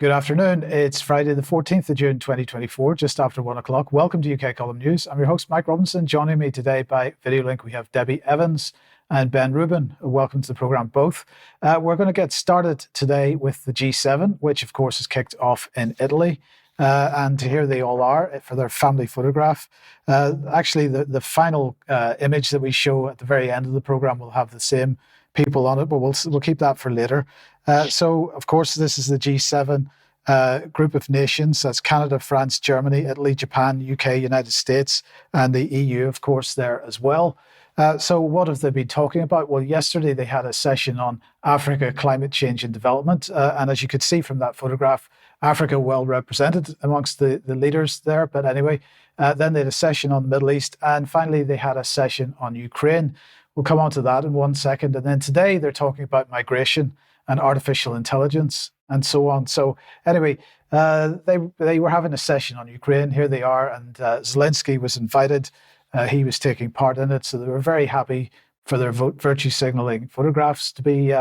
Good afternoon. It's Friday, the 14th of June, 2024, just after 1 o'clock. Welcome to UK Column News. I'm your host, Mike Robinson. Joining me today by video link, we have Debi Evans and Ben Rubin. Welcome to the programme, both. We're going to get started today with the G7, which, of course, is kicked off in Italy. And here they all are for their family photograph. Actually, the final image that we show at the very end of the programme will have the same people on it, but we'll keep that for later. So, of course, this is the G7 group of nations. That's Canada, France, Germany, Italy, Japan, UK, United States, and the EU, of course, there as well. So what have they been talking about? Well, yesterday they had a session on Africa, climate change and development. And as you could see from that photograph, Africa well represented amongst the leaders there. But anyway, then they had a session on the Middle East. And finally, they had a session on Ukraine. We'll come on to that in 1 second. And then today they're talking about migration and artificial intelligence and so on. So anyway, they were having a session on Ukraine. Here they are. And Zelensky was invited. He was taking part in it. So they were very happy for their virtue signaling photographs to be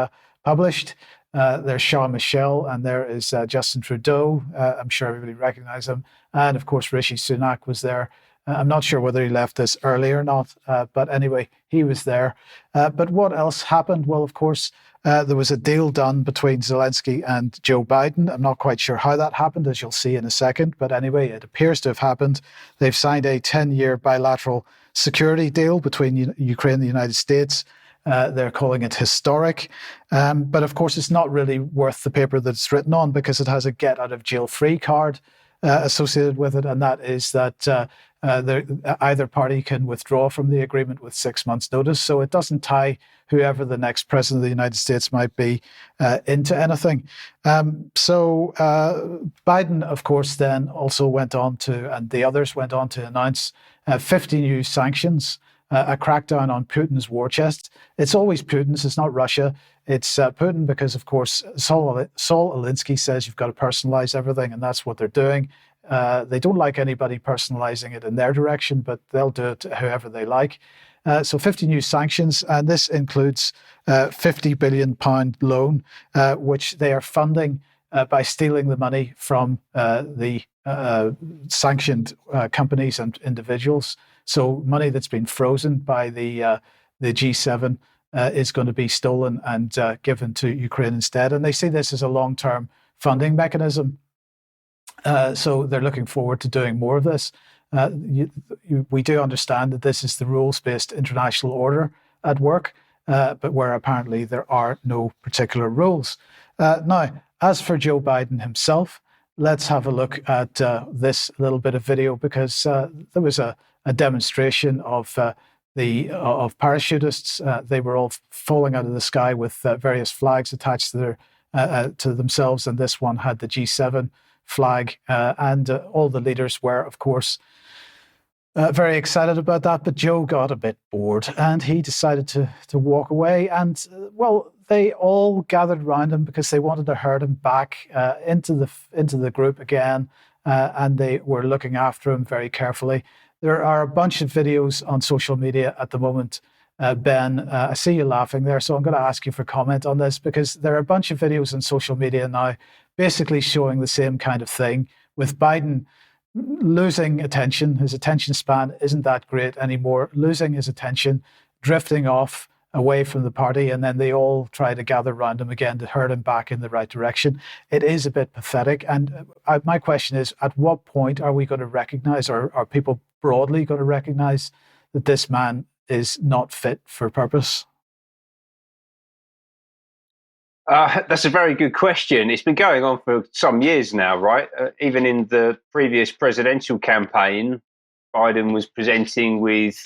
published. There's Charles Michel and there is Justin Trudeau. I'm sure everybody recognizes him. And of course, Rishi Sunak was there. I'm not sure whether he left this early or not, but anyway, he was there. But what else happened? Well, of course, there was a deal done between Zelensky and Joe Biden. I'm not quite sure how that happened, as you'll see in a second. But anyway, it appears to have happened. They've signed a 10-year bilateral security deal between Ukraine and the United States. They're calling it historic. But of course, it's not really worth the paper that it's written on because it has a get out of jail free card associated with it. And that is that either party can withdraw from the agreement with 6 months' notice. So it doesn't tie whoever the next president of the United States might be into anything. So Biden, of course, then also went on to, and the others went on to announce 50 new sanctions, a crackdown on Putin's war chest. It's always Putin's, it's not Russia. It's Putin because, of course, Saul Alinsky says you've got to personalize everything, and that's what they're doing. They don't like anybody personalizing it in their direction, but they'll do it however they like. So 50 new sanctions, and this includes £50 billion loan, which they are funding by stealing the money from the sanctioned companies and individuals. So money that's been frozen by the G7 is going to be stolen and given to Ukraine instead. And they see this as a long-term funding mechanism. So they're looking forward to doing more of this. We do understand that this is the rules-based international order at work, but where apparently there are no particular rules. Now, as for Joe Biden himself, let's have a look at this little bit of video because there was a demonstration of parachutists. They were all falling out of the sky with various flags attached to themselves, and this one had the G7 flag, and all the leaders were, of course, very excited about that. But Joe got a bit bored, and he decided to walk away. And well, they all gathered around him because they wanted to herd him back into the group again, and they were looking after him very carefully. There are a bunch of videos on social media at the moment. Ben, I see you laughing there, so I'm going to ask you for comment on this because there are a bunch of videos on social media now basically showing the same kind of thing, with Biden losing attention. His attention span isn't that great anymore, losing his attention, drifting off away from the party, and then they all try to gather around him again to herd him back in the right direction. It is a bit pathetic. And my question is, at what point are we going to recognize, or are people broadly going to recognize that this man is not fit for purpose? That's a very good question. It's been going on for some years now, right? Even in the previous presidential campaign, Biden was presenting with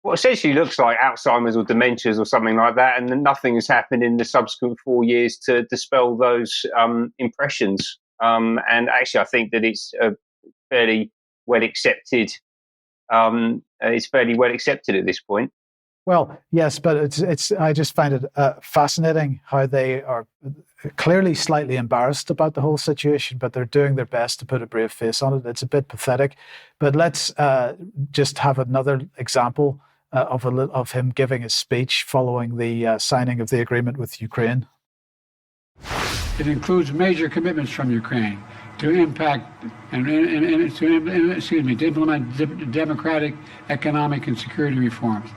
what essentially looks like Alzheimer's or dementias or something like that, and nothing has happened in the subsequent 4 years to dispel those impressions. And actually, I think that it's fairly well accepted. It's fairly well accepted at this point. Well, yes, but it's. I just find it fascinating how they are clearly slightly embarrassed about the whole situation, but they're doing their best to put a brave face on it. It's a bit pathetic, but let's just have another example of him giving his speech following the signing of the agreement with Ukraine. It includes major commitments from Ukraine to impact and to implement democratic, economic, and security reforms.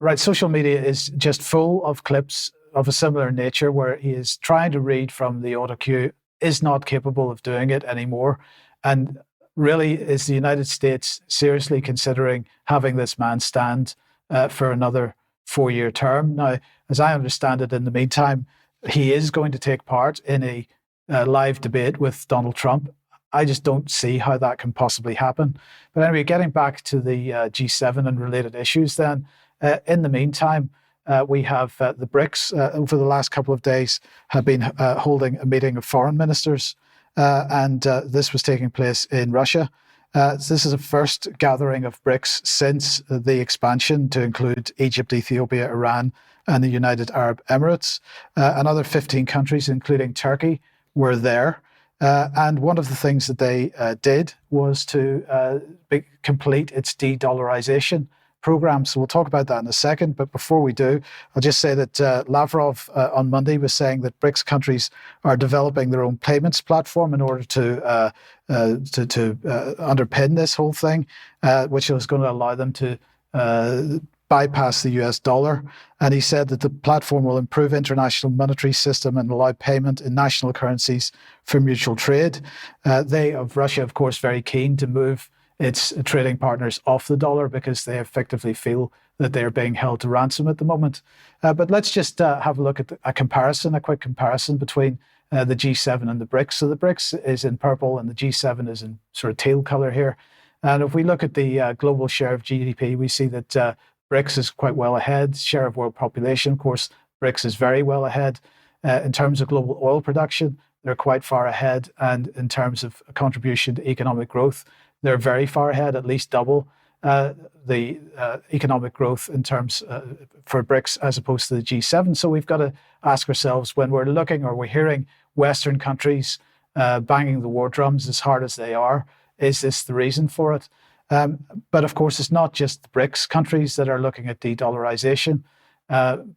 Right, social media is just full of clips of a similar nature where he is trying to read from the auto cue, is not capable of doing it anymore. And really, is the United States seriously considering having this man stand for another 4-year term? Now, as I understand it, in the meantime, he is going to take part in a live debate with Donald Trump. I just don't see how that can possibly happen. But anyway, getting back to the G7 and related issues then, in the meantime, we have the BRICS over the last couple of days have been holding a meeting of foreign ministers, and this was taking place in Russia. This is a first gathering of BRICS since the expansion to include Egypt, Ethiopia, Iran, and the United Arab Emirates. Another 15 countries, including Turkey, were there. And one of the things that they did was to complete its de-dollarization program. So we'll talk about that in a second. But before we do, I'll just say that Lavrov on Monday was saying that BRICS countries are developing their own payments platform in order to underpin this whole thing, which is going to allow them to bypass the US dollar. And he said that the platform will improve international monetary system and allow payment in national currencies for mutual trade. Russia, of course, very keen to move its trading partners off the dollar because they effectively feel that they're being held to ransom at the moment. But let's just have a look at a quick comparison between the G7 and the BRICS. So the BRICS is in purple and the G7 is in sort of teal color here. And if we look at the global share of GDP, we see that BRICS is quite well ahead. Share of world population, of course, BRICS is very well ahead. In terms of global oil production, they're quite far ahead. And in terms of contribution to economic growth, they're very far ahead, at least double the economic growth in terms for BRICS as opposed to the G7. So we've got to ask ourselves, when we're looking or we're hearing Western countries banging the war drums as hard as they are, is this the reason for it? But of course, it's not just the BRICS countries that are looking at de-dollarization,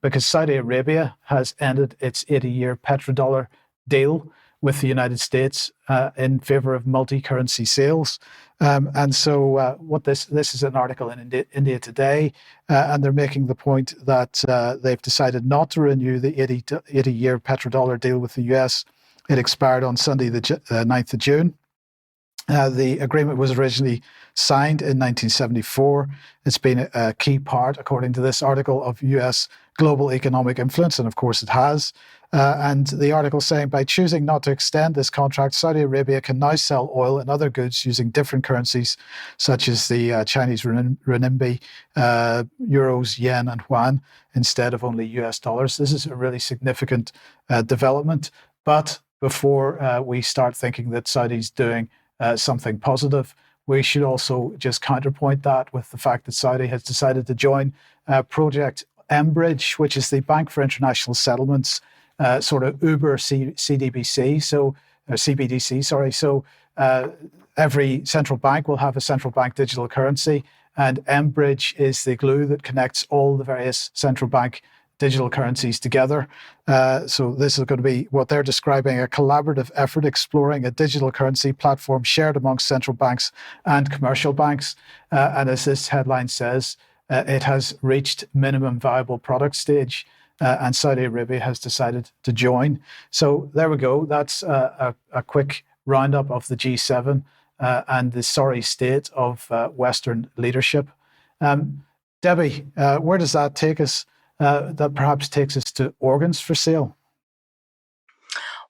because Saudi Arabia has ended its 80-year petrodollar deal with the United States in favor of multi-currency sales. And so what this is an article in India Today, and they're making the point that they've decided not to renew the 80-year petrodollar deal with the US. It expired on Sunday, the 9th of June. The agreement was originally signed in 1974. It's been a key part, according to this article, of US global economic influence, and of course it has. And the article saying, by choosing not to extend this contract, Saudi Arabia can now sell oil and other goods using different currencies, such as the Chinese renminbi, euros, yen, and yuan, instead of only US dollars. This is a really significant development. But before we start thinking that Saudi's doing something positive, we should also just counterpoint that with the fact that Saudi has decided to join Project Mbridge, which is the Bank for International Settlements, sort of Uber CDBC, so CBDC, sorry. So every central bank will have a central bank digital currency, and Mbridge is the glue that connects all the various central bank digital currencies together. So this is going to be what they're describing, a collaborative effort exploring a digital currency platform shared amongst central banks and commercial banks. And as this headline says, it has reached minimum viable product stage, and Saudi Arabia has decided to join. So there we go. That's a quick roundup of the G7 and the sorry state of Western leadership. Debbie, where does that take us? That perhaps takes us to organs for sale.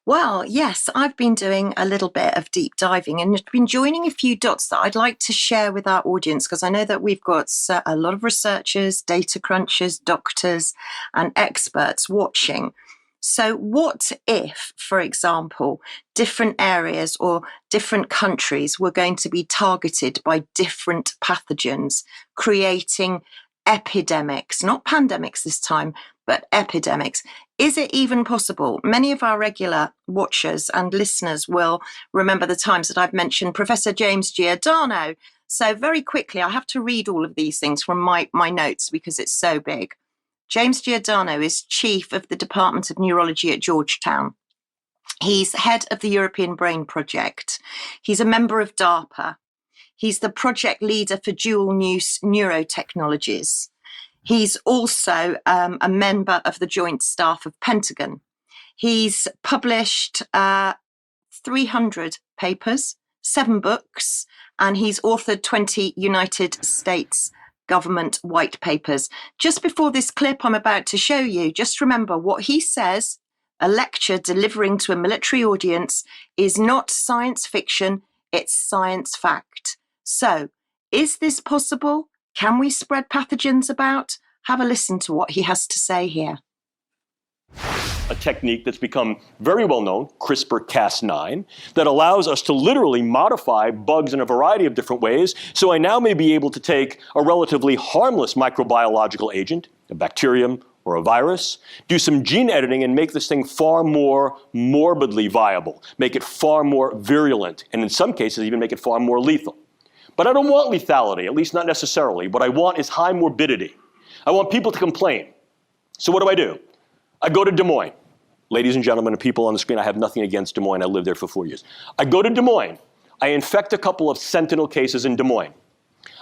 Well, yes, I've been doing a little bit of deep diving and been joining a few dots that I'd like to share with our audience, because I know that we've got a lot of researchers, data crunchers, doctors, and experts watching. So what if, for example, different areas or different countries were going to be targeted by different pathogens, creating epidemics, not pandemics this time, but epidemics? Is it even possible? Many of our regular watchers and listeners will remember the times that I've mentioned Professor James Giordano. So very quickly, I have to read all of these things from my notes because it's so big. James Giordano is chief of the Department of Neurology at Georgetown. He's head of the European Brain Project. He's a member of DARPA. He's the project leader for dual-use neurotechnologies. He's also a member of the Joint Staff of Pentagon. He's published 300 papers, 7 books, and he's authored 20 United States government white papers. Just before this clip I'm about to show you, just remember what he says, a lecture delivering to a military audience, is not science fiction, it's science fact. So, is this possible? Can we spread pathogens about? Have a listen to what he has to say here. A technique that's become very well known, CRISPR-Cas9, that allows us to literally modify bugs in a variety of different ways. So I now may be able to take a relatively harmless microbiological agent, a bacterium or a virus, do some gene editing and make this thing far more morbidly viable, make it far more virulent, and in some cases even make it far more lethal. But I don't want lethality, at least not necessarily. What I want is high morbidity. I want people to complain. So what do? I go to Des Moines. Ladies and gentlemen and people on the screen, I have nothing against Des Moines. I lived there for 4 years. I go to Des Moines. I infect a couple of sentinel cases in Des Moines.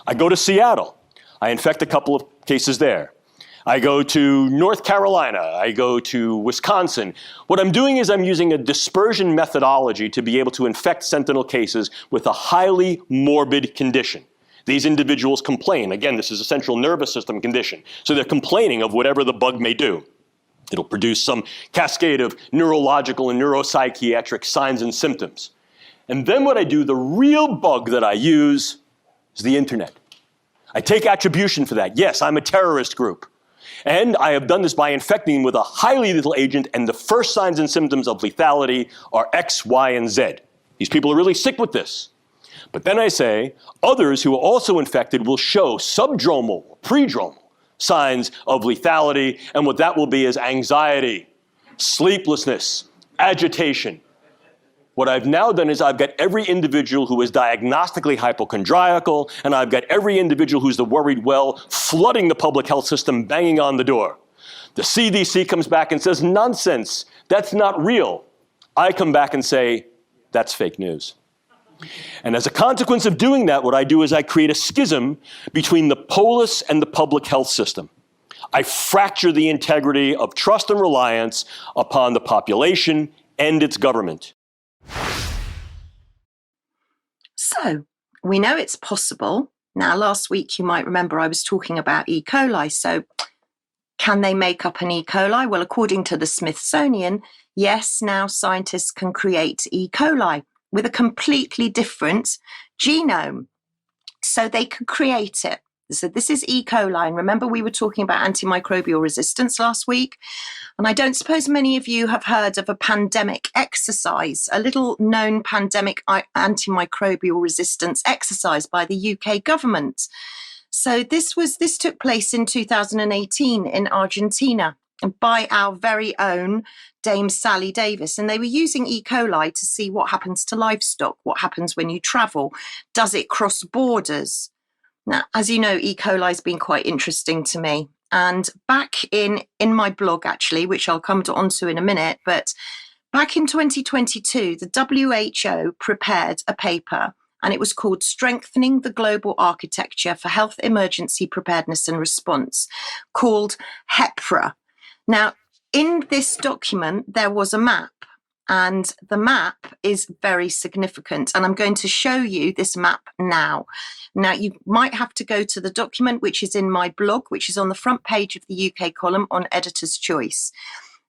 I go to Seattle. I infect a couple of cases there. I go to North Carolina. I go to Wisconsin. What I'm doing is I'm using a dispersion methodology to be able to infect sentinel cases with a highly morbid condition. These individuals complain. Again, this is a central nervous system condition. So they're complaining of whatever the bug may do. It'll produce some cascade of neurological and neuropsychiatric signs and symptoms. And then what I do, the real bug that I use is the internet. I take attribution for that. Yes, I'm a terrorist group. And I have done this by infecting with a highly lethal agent, and the first signs and symptoms of lethality are X, Y, and Z. These people are really sick with this. But then I say, others who are also infected will show subdromal, predromal signs of lethality, and what that will be is anxiety, sleeplessness, agitation. What I've now done is I've got every individual who is diagnostically hypochondriacal, and I've got every individual who's the worried well flooding the public health system, banging on the door. The CDC comes back and says, nonsense, that's not real. I come back and say, that's fake news. And as a consequence of doing that, what I do is I create a schism between the polis and the public health system. I fracture the integrity of trust and reliance upon the population and its government. So, we know it's possible. Now, last week, you might remember I was talking about E. coli. So, can they make up an E. coli? Well, according to the Smithsonian, yes, now scientists can create E. coli with a completely different genome. So they could create it. So this is E. coli. And remember, we were talking about antimicrobial resistance last week. And I don't suppose many of you have heard of a pandemic exercise, a little known pandemic antimicrobial resistance exercise by the UK government. So this took place in 2018 in Argentina by our very own Dame Sally Davis. And they were using E. coli to see what happens to livestock, what happens when you travel, does it cross borders? Now, as you know, E. coli has been quite interesting to me. And back in my blog, actually, which I'll come onto in a minute, but back in 2022, the WHO prepared a paper, and it was called Strengthening the Global Architecture for Health Emergency Preparedness and Response, called HEPRA. Now, in this document, there was a map, and the map is very significant. And I'm going to show you this map now. Now, you might have to go to the document, which is in my blog, which is on the front page of the UK column on Editor's Choice.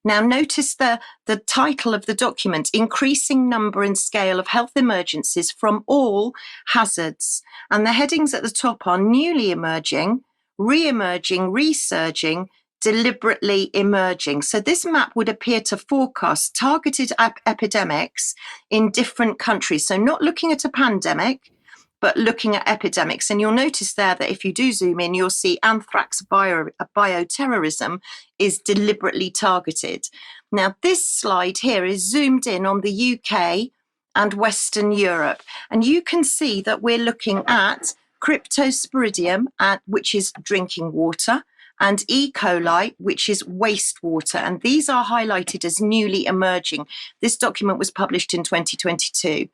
Now, notice the title of the document, Increasing Number and Scale of Health Emergencies from All Hazards. And the headings at the top are newly emerging, re-emerging, resurging, deliberately emerging. So this map would appear to forecast targeted epidemics in different countries. So not looking at a pandemic, but looking at epidemics. And you'll notice there that if you do zoom in, you'll see anthrax bioterrorism is deliberately targeted. Now, this slide here is zoomed in on the UK and Western Europe. And you can see that we're looking at Cryptosporidium, which is drinking water, and E. coli, which is wastewater. And these are highlighted as newly emerging. This document was published in 2022.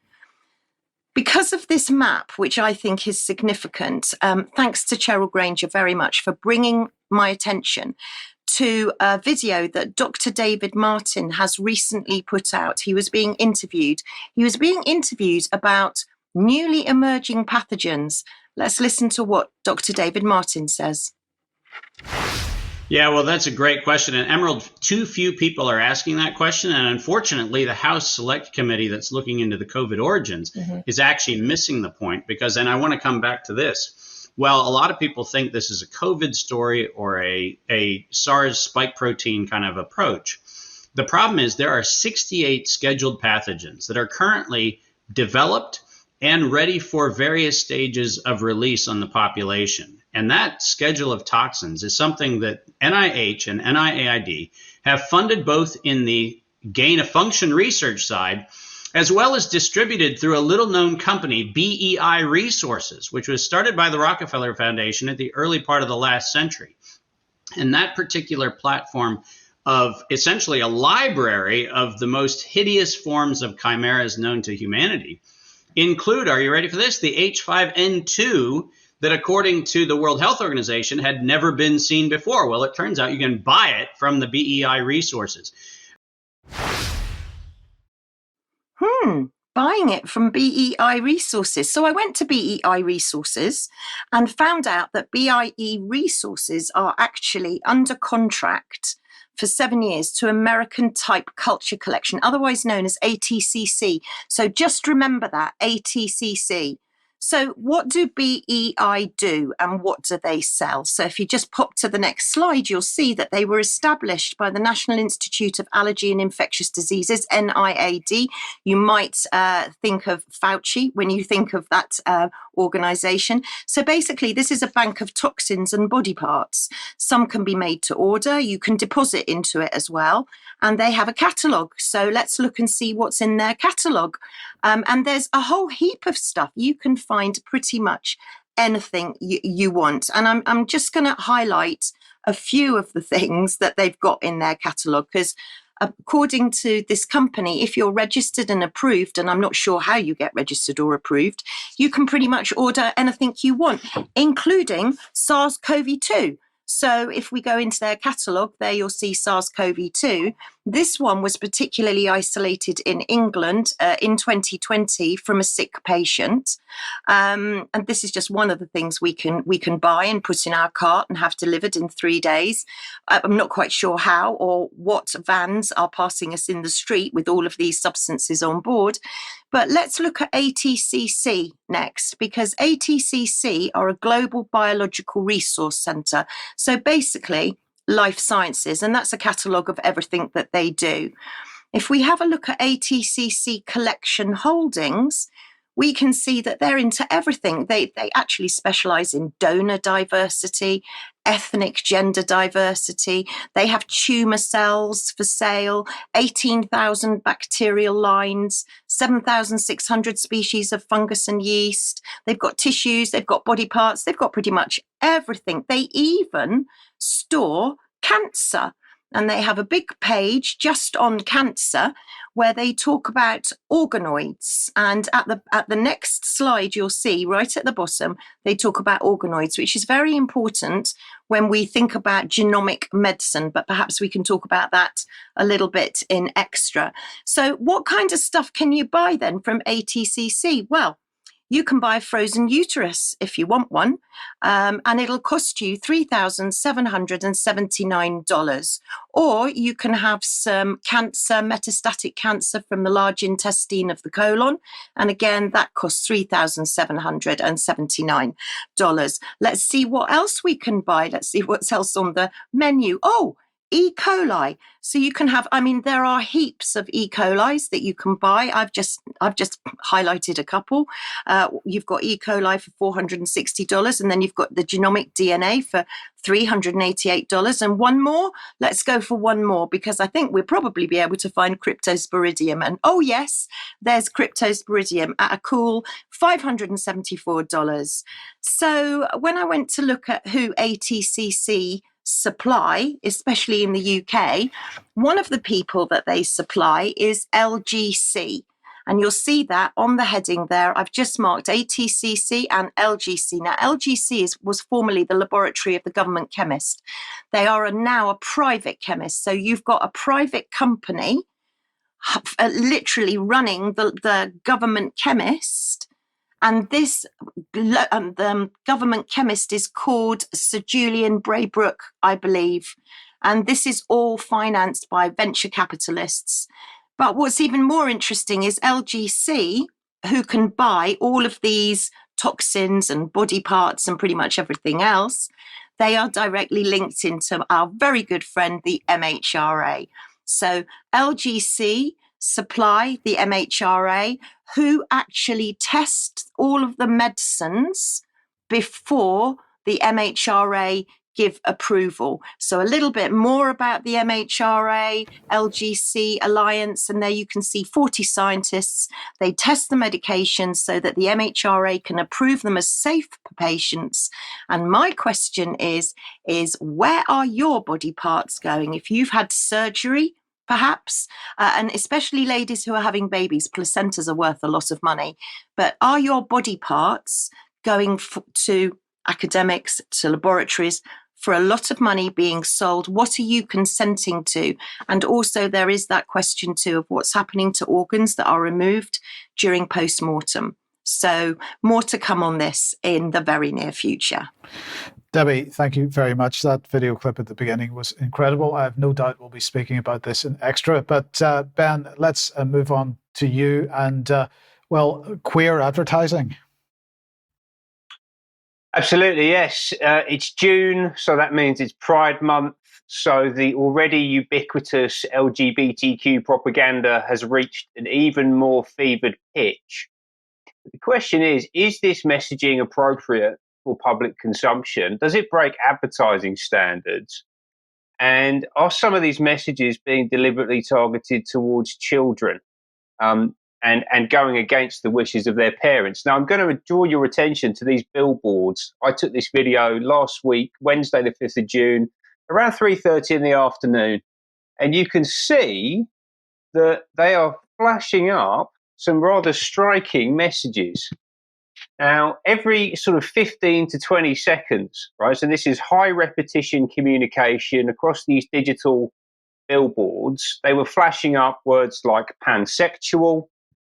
Because of this map, which I think is significant, thanks to Cheryl Granger very much for bringing my attention to a video that Dr. David Martin has recently put out. He was being interviewed. He was being interviewed about newly emerging pathogens. Let's listen to what Dr. David Martin says. Yeah, well, that's a great question. And Emerald, too few people are asking that question. And unfortunately, the House Select Committee that's looking into the COVID origins is actually missing the point, because, and I want to come back to this. Well, a lot of people think this is a COVID story or a SARS spike protein kind of approach. The problem is there are 68 scheduled pathogens that are currently developed and ready for various stages of release on the population. And that schedule of toxins is something that NIH and NIAID have funded both in the gain of function research side, as well as distributed through a little-known company, BEI Resources, which was started by the Rockefeller Foundation at the early part of the last century. And that particular platform of essentially a library of the most hideous forms of chimeras known to humanity include, are you ready for this, the H5N2 that, according to the World Health Organization, had never been seen before. Well, it turns out you can buy it from the BEI Resources. Buying it from BEI Resources. So I went to BEI Resources and found out that BEI Resources are actually under contract for 7 years to American Type Culture Collection, otherwise known as ATCC. So just remember that, ATCC. So what do BEI do and what do they sell? So if you just pop to the next slide, you'll see that they were established by the National Institute of Allergy and Infectious Diseases, NIAID. You might think of Fauci when you think of that organization. So basically, this is a bank of toxins and body parts. Some can be made to order. You can deposit into it as well. And they have a catalogue. So let's look and see what's in their catalogue. And there's a whole heap of stuff. You can find pretty much anything you want. And I'm just going to highlight a few of the things that they've got in their catalogue, because according to this company, if you're registered and approved, and I'm not sure how you get registered or approved, you can pretty much order anything you want, including SARS-CoV-2. So if we go into their catalogue, there you'll see SARS-CoV-2. This one was particularly isolated in England in 2020 from a sick patient. And this is just one of the things we can buy and put in our cart and have delivered in 3 days. I'm not quite sure how or what vans are passing us in the street with all of these substances on board. But let's look at ATCC next, because ATCC are a global biological resource centre. So basically, life sciences, and that's a catalogue of everything that they do. If we have a look at ATCC collection holdings, we can see that they're into everything. They actually specialise in donor diversity, ethnic gender diversity. They have tumour cells for sale, 18,000 bacterial lines, 7,600 species of fungus and yeast. They've got tissues, they've got body parts, they've got pretty much everything. They even store cancer. And they have a big page just on cancer where they talk about organoids. And at the next slide, you'll see right at the bottom, they talk about organoids, which is very important when we think about genomic medicine. But perhaps we can talk about that a little bit in extra. So what kind of stuff can you buy then from ATCC? Well, you can buy a frozen uterus if you want one, and it'll cost you $3,779. Or you can have some cancer, metastatic cancer from the large intestine of the colon, and again, that costs $3,779. Let's see what else we can buy. Let's see what's else on the menu. Oh, E. coli. So you can have, there are heaps of E. colis that you can buy. I've just highlighted a couple. You've got E. coli for $460, and then you've got the genomic DNA for $388. And one more, let's go for one more, because I think we'll probably be able to find cryptosporidium. And oh yes, there's cryptosporidium at a cool $574. So when I went to look at who ATCC supply, especially in the UK, one of the people that they supply is LGC. And you'll see that on the heading there. I've just marked ATCC and LGC. Now, LGC was formerly the laboratory of the government chemist. They are now a private chemist. So you've got a private company literally running the government chemist. And this government chemist is called Sir Julian Braybrook, I believe. And this is all financed by venture capitalists. But what's even more interesting is LGC, who can buy all of these toxins and body parts and pretty much everything else, they are directly linked into our very good friend, the MHRA. So LGC supply the MHRA, who actually test all of the medicines before the MHRA give approval. So a little bit more about the MHRA, LGC Alliance, and there you can see 40 scientists. They test the medications so that the MHRA can approve them as safe for patients. And my question is where are your body parts going? If you've had surgery, perhaps, and especially ladies who are having babies, placentas are worth a lot of money. But are your body parts going to academics, to laboratories, for a lot of money being sold? What are you consenting to? And also there is that question too of what's happening to organs that are removed during post-mortem. So more to come on this in the very near future. Debi, thank you very much. That video clip at the beginning was incredible. I have no doubt we'll be speaking about this in extra. But Ben, let's move on to you and, queer advertising. Absolutely, yes. It's June, so that means it's Pride Month. So the already ubiquitous LGBTQ propaganda has reached an even more fevered pitch. The question is this messaging appropriate for public consumption? Does it break advertising standards? And are some of these messages being deliberately targeted towards children? And going against the wishes of their parents. Now, I'm going to draw your attention to these billboards. I took this video last week, Wednesday, the 5th of June, around 3:30 in the afternoon. And you can see that they are flashing up some rather striking messages. Now, every sort of 15 to 20 seconds, right? So this is high repetition communication across these digital billboards. They were flashing up words like pansexual,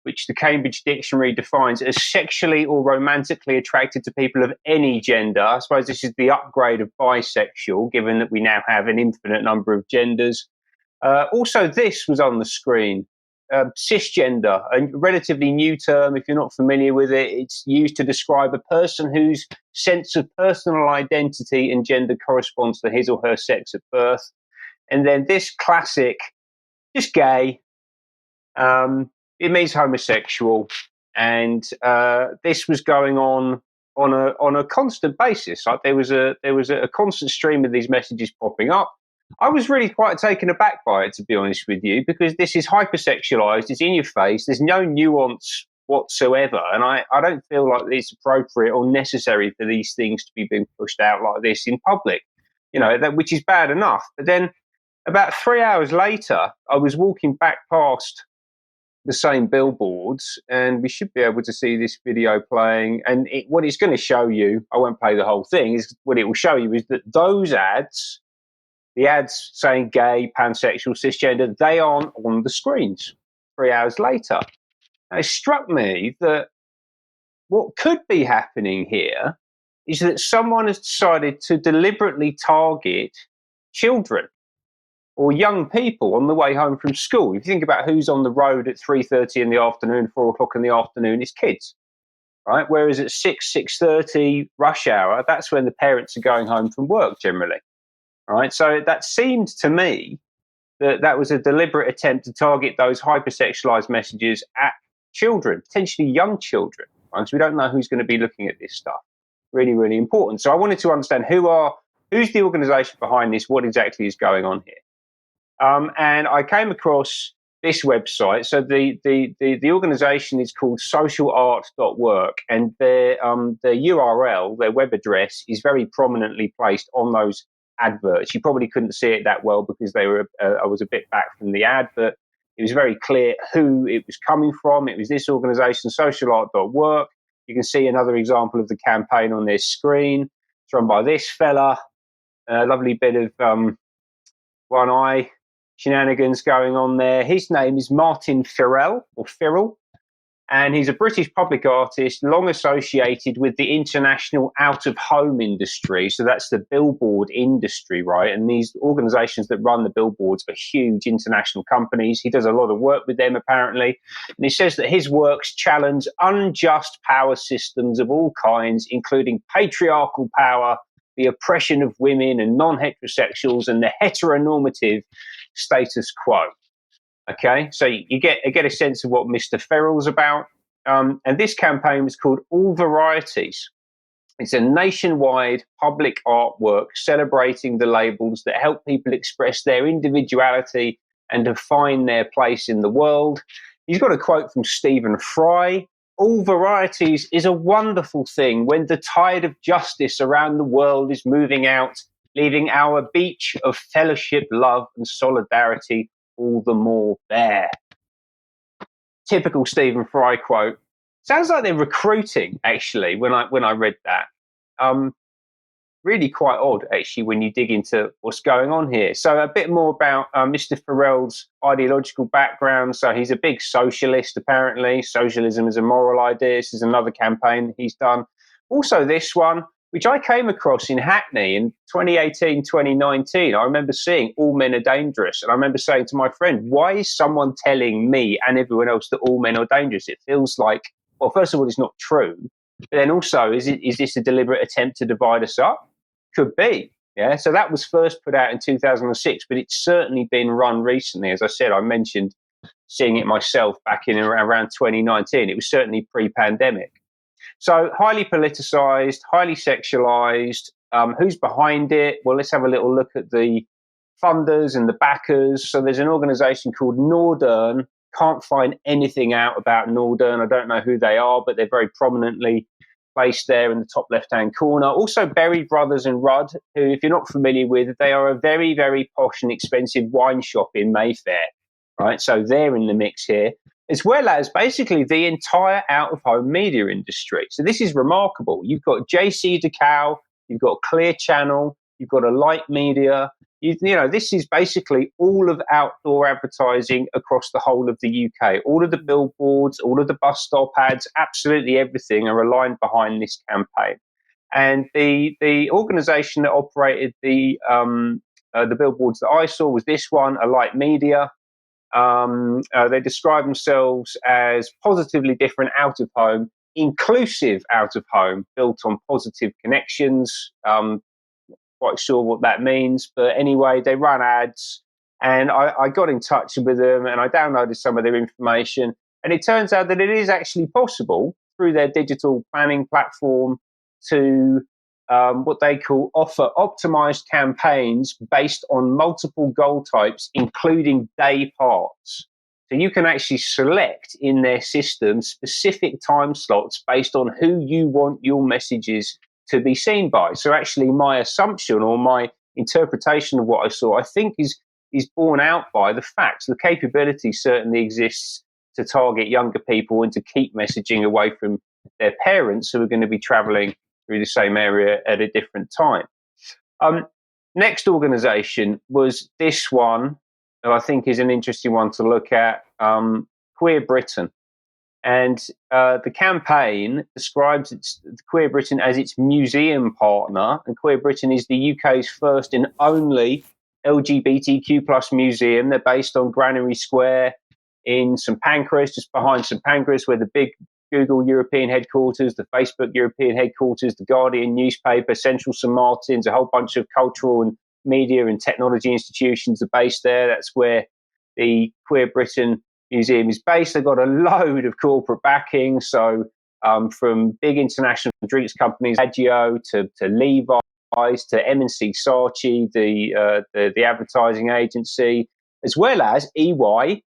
which the Cambridge Dictionary defines as sexually or romantically attracted to people of any gender. I suppose this is the upgrade of bisexual, given that we now have an infinite number of genders. Also, this was on the screen. Cisgender, a relatively new term. If you're not familiar with it, it's used to describe a person whose sense of personal identity and gender corresponds to his or her sex at birth. And then this classic, just gay. It means homosexual, and this was going on a constant basis. Like there was a constant stream of these messages popping up. I was really quite taken aback by it, to be honest with you, because this is hypersexualized. It's in your face. There's no nuance whatsoever, and I don't feel like it's appropriate or necessary for these things to be being pushed out like this in public. Which is bad enough. But then, about 3 hours later, I was walking back past the same billboards, and we should be able to see this video playing. And what it's going to show you, I won't play the whole thing, is what it will show you is that those ads, the ads saying gay, pansexual, cisgender, they aren't on the screens 3 hours later. And it struck me that what could be happening here is that someone has decided to deliberately target children or young people on the way home from school. If you think about who's on the road at 3:30 in the afternoon, 4 o'clock in the afternoon, it's kids, right? Whereas at 6:30 rush hour, that's when the parents are going home from work generally, right? So that seemed to me that was a deliberate attempt to target those hypersexualized messages at children, potentially young children, right? Because we don't know who's going to be looking at this stuff. Really, really important. So I wanted to understand who's the organization behind this, what exactly is going on here. And I came across this website. So the organization is called socialart.work, and their URL, their web address, is very prominently placed on those adverts. You probably couldn't see it that well because they were. I was a bit back from the ad, but it was very clear who it was coming from. It was this organisation, socialart.work. You can see another example of the campaign on their screen. It's run by this fella. A lovely bit of one eye shenanigans going on there. His name is Martin Firrell, and he's a British public artist long associated with the international out-of-home industry. So that's the billboard industry, right? And these organizations that run the billboards are huge international companies. He does a lot of work with them, apparently. And he says that his works challenge unjust power systems of all kinds, including patriarchal power, the oppression of women and non-heterosexuals, and the heteronormative status quo. Okay, so you get a sense of what Mr. Ferrell's about. And this campaign was called All Varieties. It's a nationwide public artwork celebrating the labels that help people express their individuality and define their place in the world. He's got a quote from Stephen Fry. All varieties is a wonderful thing when the tide of justice around the world is moving out, leaving our beach of fellowship, love, and solidarity all the more bare. Typical Stephen Fry quote. Sounds like they're recruiting, actually, when I read that. Really quite odd, actually, when you dig into what's going on here. So a bit more about Mr. Farrell's ideological background. So he's a big socialist, apparently. Socialism is a moral idea. This is another campaign he's done. Also this one, which I came across in Hackney in 2018, 2019. I remember seeing All Men Are Dangerous. And I remember saying to my friend, why is someone telling me and everyone else that all men are dangerous? It feels like, well, first of all, it's not true. But then also, is this a deliberate attempt to divide us up? Could be. Yeah. So that was first put out in 2006, but it's certainly been run recently. As I said, I mentioned seeing it myself back in around 2019. It was certainly pre-pandemic. So highly politicized, highly sexualized. Who's behind it? Well, let's have a little look at the funders and the backers. So there's an organization called Northern. Can't find anything out about Northern. I don't know who they are, but they're very prominently placed there in the top left-hand corner. Also, Berry Brothers and Rudd, who, if you're not familiar with, they are a very, very posh and expensive wine shop in Mayfair, right? So they're in the mix here, as well as basically the entire out-of-home media industry. So this is remarkable. You've got JC Decau, you've got Clear Channel, you've got a Light Media. You know, this is basically all of outdoor advertising across the whole of the UK. All of the billboards, all of the bus stop ads, absolutely everything are aligned behind this campaign. And the organisation that operated the billboards that I saw was this one, a Light Media. They describe themselves as positively different out of home, inclusive out of home, built on positive connections. Quite sure what that means, but anyway, they run ads, and I got in touch with them and I downloaded some of their information, and it turns out that it is actually possible through their digital planning platform to what they call offer optimized campaigns based on multiple goal types, including day parts. So you can actually select in their system specific time slots based on who you want your messages to be seen by. So actually my assumption or my interpretation of what I saw, I think is borne out by the facts. The capability certainly exists to target younger people and to keep messaging away from their parents who are going to be traveling through the same area at a different time. Next organization was this one, who I think is an interesting one to look at, Queer Britain. And the campaign describes Queer Britain as its museum partner, and Queer Britain is the UK's first and only LGBTQ plus museum. They're based on Granary Square in St Pancras, just behind St Pancras, where the big Google European headquarters, the Facebook European headquarters, the Guardian newspaper, Central St Martin's, a whole bunch of cultural and media and technology institutions are based there. That's where the Queer Britain Museum is based. They've got a load of corporate backing, so from big international drinks companies, Agio to Levi's to M&C Saatchi, the advertising agency, as well as EY,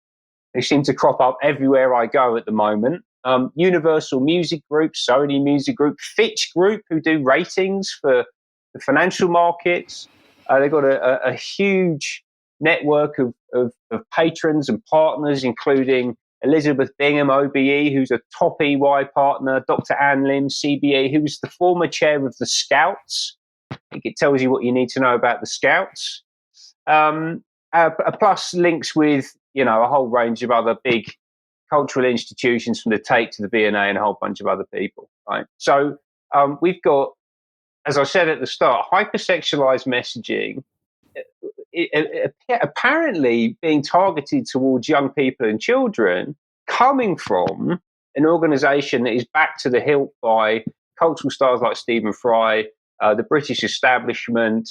who seem to crop up everywhere I go at the moment. Universal Music Group, Sony Music Group, Fitch Group, who do ratings for the financial markets, They've got a huge network of patrons and partners, including Elizabeth Bingham, OBE, who's a top EY partner, Dr. Anne Lim, CBE, who was the former chair of the Scouts. I think it tells you what you need to know about the Scouts. Plus links with, a whole range of other big cultural institutions, from the Tate to the V&A and a whole bunch of other people, right? So we've got, as I said at the start, hypersexualized messaging apparently being targeted towards young people and children, coming from an organization that is backed to the hilt by cultural stars like Stephen Fry, the British establishment,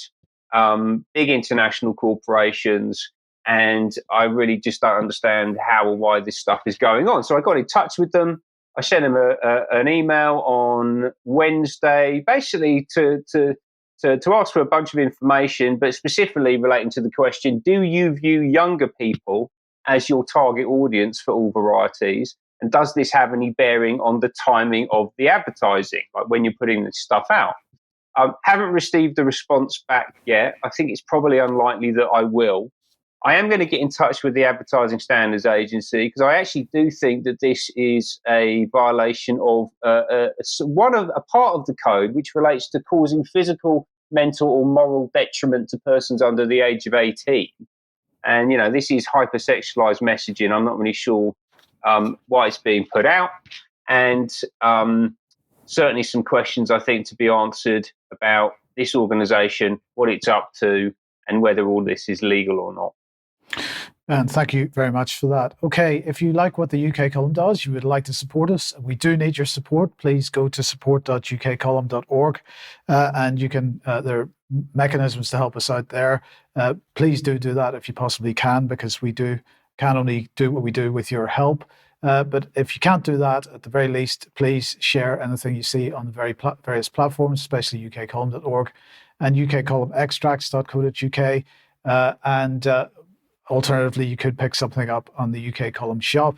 big international corporations. And I really just don't understand how or why this stuff is going on. So I got in touch with them. I sent them an email on Wednesday, basically to ask for a bunch of information, but specifically relating to the question, do you view younger people as your target audience for all varieties? And does this have any bearing on the timing of the advertising, like when you're putting this stuff out? Haven't received a response back yet. I think it's probably unlikely that I will. I am going to get in touch with the Advertising Standards Agency, because I actually do think that this is a violation of a part of the code which relates to causing physical, mental, or moral detriment to persons under the age of 18. And this is hypersexualized messaging. I'm not really sure why it's being put out, and certainly some questions I think to be answered about this organisation, what it's up to, and whether all this is legal or not. And thank you very much for that. Okay, if you like what the UK Column does, you would like to support us, we do need your support. Please go to support.ukcolumn.org and you can, there are mechanisms to help us out there. Please do that if you possibly can, because we can only do what we do with your help. But if you can't do that, at the very least, please share anything you see on the various platforms, especially ukcolumn.org and ukcolumnextracts.co.uk. And alternatively, you could pick something up on the UK Column shop.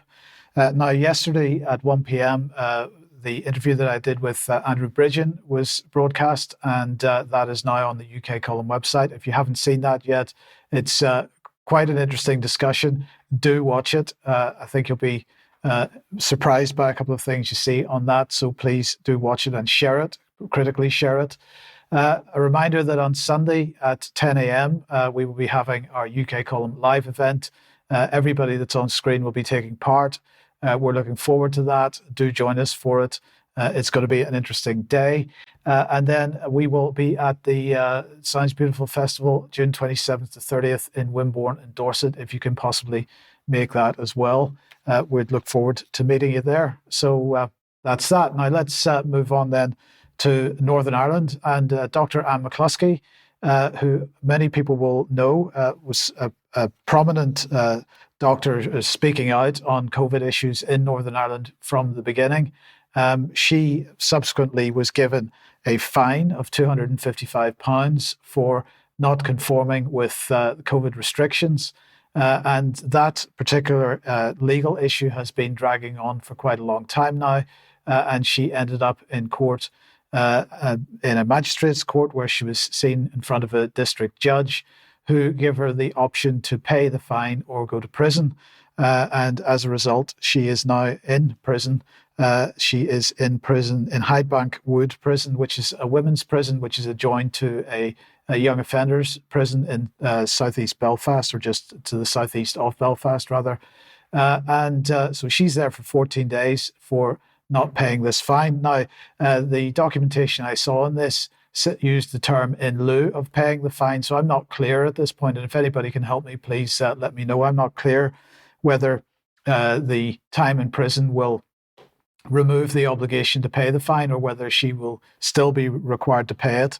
Now, yesterday at 1 p.m., the interview that I did with Andrew Bridgen was broadcast, and that is now on the UK Column website. If you haven't seen that yet, it's quite an interesting discussion. Do watch it. I think you'll be surprised by a couple of things you see on that. So please do watch it and share it, critically share it. A reminder that on Sunday at 10 a.m., we will be having our UK Column live event. Everybody that's on screen will be taking part. We're looking forward to that. Do join us for it. It's going to be an interesting day. And then we will be at the Sounds Beautiful Festival, June 27th to 30th in Wimborne in Dorset, if you can possibly make that as well. We'd look forward to meeting you there. So that's that. Now let's move on then to Northern Ireland, and Dr. Anne McCluskey, who many people will know, was a prominent doctor speaking out on COVID issues in Northern Ireland from the beginning. She subsequently was given a fine of £255 for not conforming with COVID restrictions. And that particular legal issue has been dragging on for quite a long time now. And she ended up in court, in a magistrate's court, where she was seen in front of a district judge who gave her the option to pay the fine or go to prison. And as a result, she is now in prison. She is in prison in Hydebank Wood Prison, which is a women's prison, which is adjoined to a young offenders prison in southeast Belfast, or just to the southeast of Belfast, rather. So she's there for 14 days for not paying this fine. Now, the documentation I saw on this used the term in lieu of paying the fine, so I'm not clear at this point, and if anybody can help me, please let me know. I'm not clear whether the time in prison will remove the obligation to pay the fine, or whether she will still be required to pay it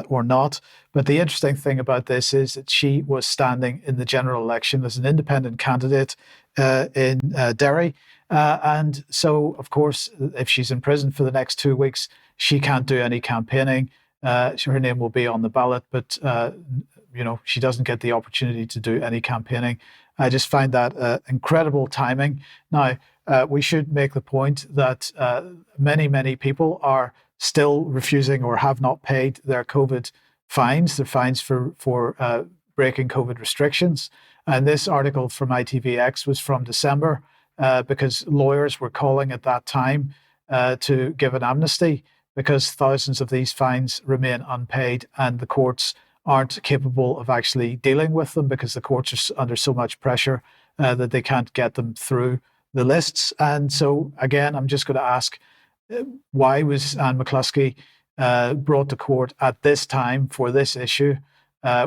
or not. But the interesting thing about this is that she was standing in the general election as an independent candidate in Derry. And so, of course, if she's in prison for the next 2 weeks, she can't do any campaigning. Her name will be on the ballot, but she doesn't get the opportunity to do any campaigning. I just find that incredible timing. Now, we should make the point that many, many people are still refusing or have not paid their COVID fines. They're fines for breaking COVID restrictions. And this article from ITVX was from December because lawyers were calling at that time to give an amnesty because thousands of these fines remain unpaid and the courts aren't capable of actually dealing with them because the courts are under so much pressure that they can't get them through the lists. And so, again, I'm just going to ask, why was Anne McCluskey brought to court at this time for this issue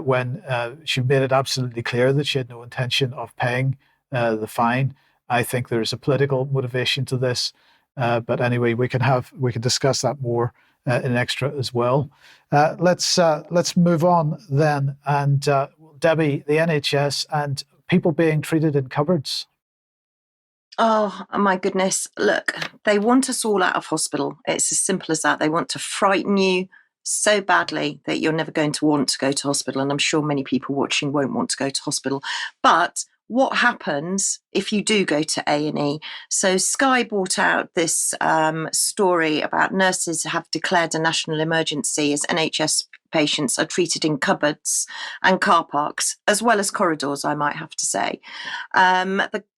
when she made it absolutely clear that she had no intention of paying the fine? I think there's a political motivation to this. But anyway, we can discuss that more in extra as well. Let's move on then. And Debi, the NHS and people being treated in cupboards. Oh, my goodness. Look, they want us all out of hospital. It's as simple as that. They want to frighten you so badly that you're never going to want to go to hospital. And I'm sure many people watching won't want to go to hospital. But what happens if you do go to A&E? So Sky brought out this story about nurses have declared a national emergency as NHS patients are treated in cupboards and car parks, as well as corridors, I might have to say.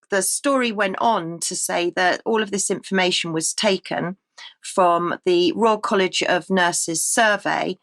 The story went on to say that all of this information was taken from the Royal College of Nurses survey.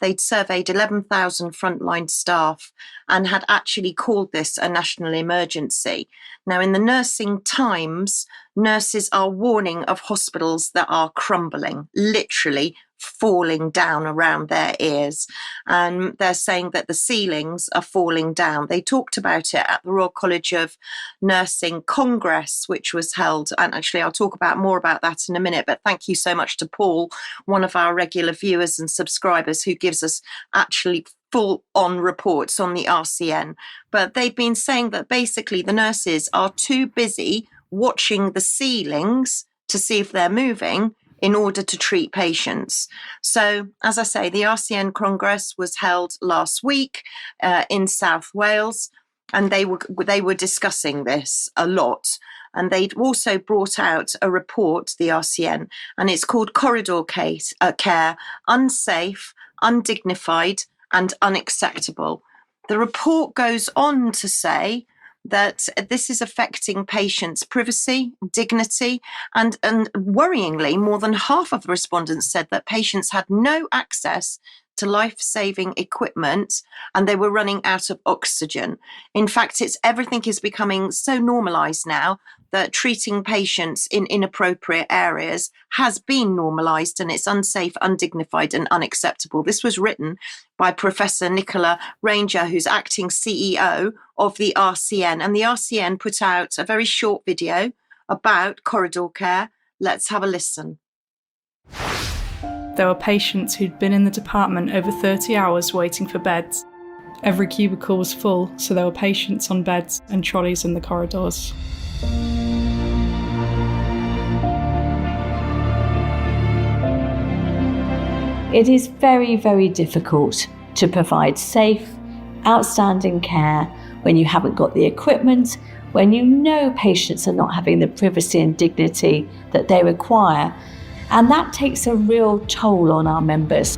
They'd surveyed 11,000 frontline staff and had actually called this a national emergency. Now, in the Nursing Times, nurses are warning of hospitals that are crumbling, literally falling down around their ears. And they're saying that the ceilings are falling down. They talked about it at the Royal College of Nursing Congress, which was held. And actually, I'll talk more about that in a minute. But thank you so much to Paul, one of our regular viewers and subscribers, who gives us actually full-on reports on the RCN. But they've been saying that basically the nurses are too busy watching the ceilings to see if they're moving in order to treat patients. So, as I say, the RCN Congress was held last week in South Wales, and they were discussing this a lot. And they'd also brought out a report, the RCN, and it's called Corridor Care, Unsafe, Undignified, and Unacceptable. The report goes on to say that this is affecting patients' privacy, dignity, and worryingly, more than half of the respondents said that patients had no access to life-saving equipment and they were running out of oxygen. In fact, everything is becoming so normalised now that treating patients in inappropriate areas has been normalised, and it's unsafe, undignified and unacceptable. This was written by Professor Nicola Ranger, who's acting CEO of the RCN. And the RCN put out a very short video about corridor care. Let's have a listen. There were patients who'd been in the department over 30 hours waiting for beds. Every cubicle was full, so there were patients on beds and trolleys in the corridors. It is very, very difficult to provide safe, outstanding care when you haven't got the equipment, when you know patients are not having the privacy and dignity that they require. And that takes a real toll on our members.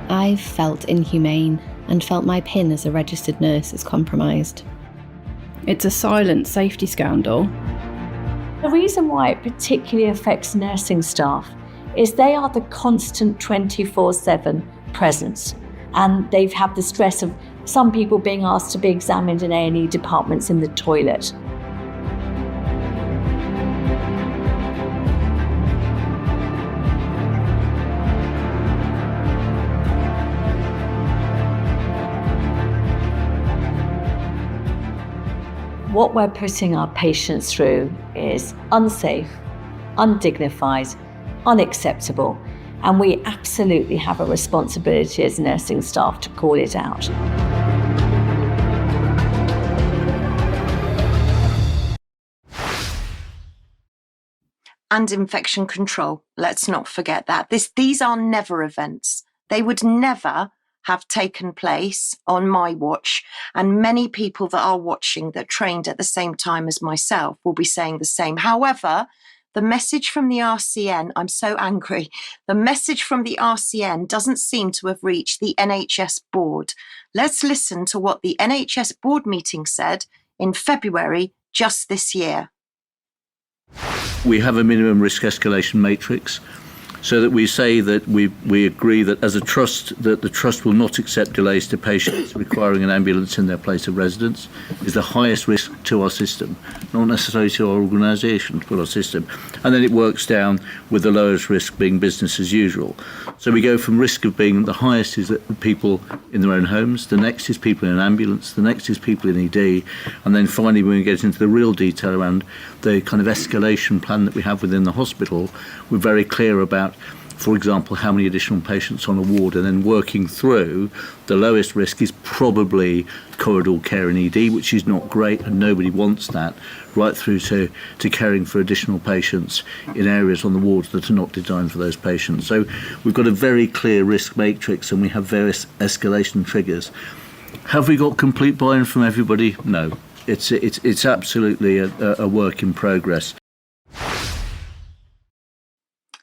I felt inhumane and felt my PIN as a registered nurse is compromised. It's a silent safety scandal. The reason why it particularly affects nursing staff is they are the constant 24/7 presence, and they've had the stress of some people being asked to be examined in A&E departments in the toilet. What we're putting our patients through is unsafe, undignified, unacceptable, and we absolutely have a responsibility as nursing staff to call it out. And infection control. Let's not forget that. These are never events. They would never have taken place on my watch. And many people that are watching that trained at the same time as myself will be saying the same. However, the message from the RCN, I'm so angry, the message from the RCN doesn't seem to have reached the NHS board. Let's listen to what the NHS board meeting said in February just this year. We have a minimum risk escalation matrix, so that we say that we agree that as a trust, that the trust will not accept delays to patients requiring an ambulance in their place of residence is the highest risk to our system, not necessarily to our organisation, but our system. And then it works down with the lowest risk being business as usual. So we go from risk of being the highest is that people in their own homes, the next is people in an ambulance, the next is people in ED, and then finally when we get into the real detail around the kind of escalation plan that we have within the hospital, we're very clear about, for example, how many additional patients on a ward, and then working through the lowest risk is probably corridor care in ED, which is not great and nobody wants that, right through to caring for additional patients in areas on the wards that are not designed for those patients. So we've got a very clear risk matrix and we have various escalation triggers. Have we got complete buy-in from everybody? No. It's absolutely a work in progress.